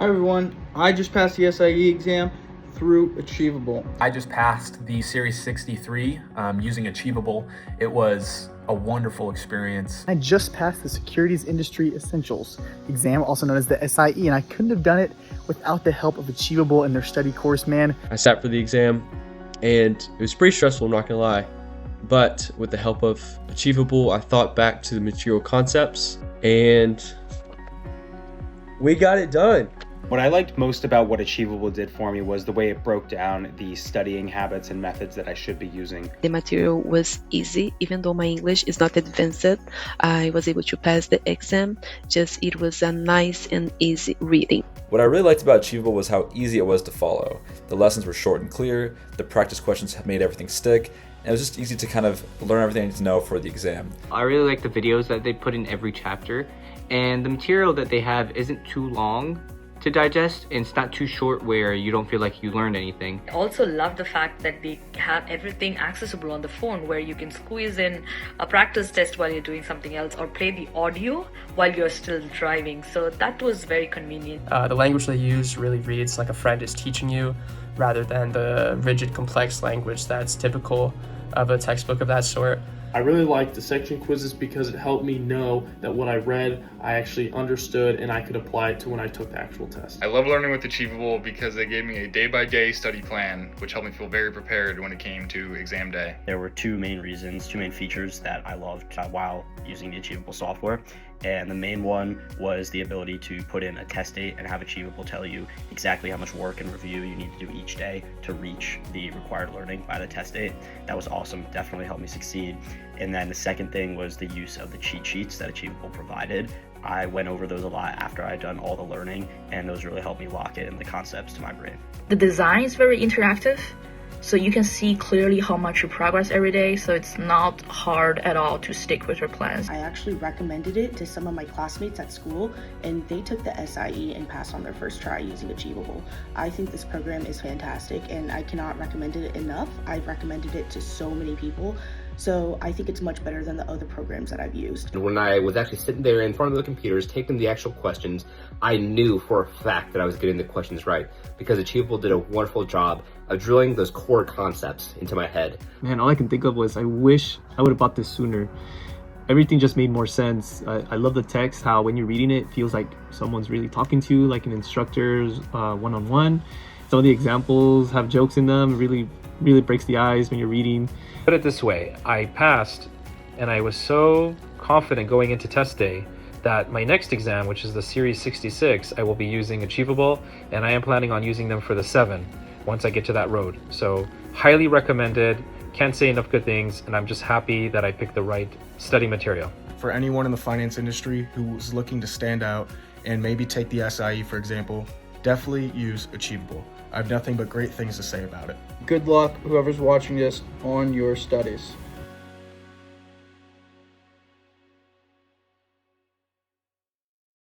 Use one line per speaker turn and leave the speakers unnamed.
Hi everyone, I just passed the SIE exam through Achievable.
I just passed the Series 63 using Achievable. It was a wonderful experience.
I just passed the Securities Industry Essentials exam, also known as the SIE, and I couldn't have done it without the help of Achievable and their study course, man.
I sat for the exam and it was pretty stressful, I'm not gonna lie. But with the help of Achievable, I thought back to the material concepts and we got it done.
What I liked most about what Achievable did for me was the way it broke down the studying habits and methods that I should be using.
The material was easy, even though my English is not advanced. I was able to pass the exam, just it was a nice and easy reading.
What I really liked about Achievable was how easy it was to follow. The lessons were short and clear, the practice questions made everything stick, and it was just easy to kind of learn everything I need to know for the exam.
I really like the videos that they put in every chapter, and the material that they have isn't too long to digest, and it's not too short where you don't feel like you learned anything.
I also love the fact that they have everything accessible on the phone, where you can squeeze in a practice test while you're doing something else or play the audio while you're still driving. So that was very convenient.
The language they use really reads like a friend is teaching you, rather than the rigid, complex language that's typical of a textbook of that sort.
I really liked the section quizzes because it helped me know that what I read, I actually understood and I could apply it to when I took the actual test.
I love learning with Achievable because they gave me a day-by-day study plan, which helped me feel very prepared when it came to exam day.
There were two main features that I loved while using the Achievable software. And the main one was the ability to put in a test date and have Achievable tell you exactly how much work and review you need to do each day to reach the required learning by the test date. That was awesome, definitely helped me succeed. And then the second thing was the use of the cheat sheets that Achievable provided. I went over those a lot after I'd done all the learning, and those really helped me lock in the concepts to my brain.
The design is very interactive, so you can see clearly how much you progress every day, so it's not hard at all to stick with your plans.
I actually recommended it to some of my classmates at school, and they took the SIE and passed on their first try using Achievable. I think this program is fantastic, and I cannot recommend it enough. I've recommended it to so many people, so I think it's much better than the other programs that I've used.
When I was actually sitting there in front of the computers taking the actual questions, I knew for a fact that I was getting the questions right because Achievable did a wonderful job of drilling those core concepts into my head.
Man, all I can think of was I wish I would have bought this sooner. Everything just made more sense. I love the text, how when you're reading it, it feels like someone's really talking to you, like an instructor's one-on-one. Some of the examples have jokes in them. It really breaks the ice when you're reading.
Put it this way, I passed and I was so confident going into test day that my next exam, which is the Series 66, I will be using Achievable, and I am planning on using them for the 7 once I get to that road. So highly recommended, can't say enough good things, and I'm just happy that I picked the right study material.
For anyone in the finance industry who's looking to stand out and maybe take the SIE, for example, definitely use Achievable. I have nothing but great things to say about it.
Good luck, whoever's watching this, on your studies.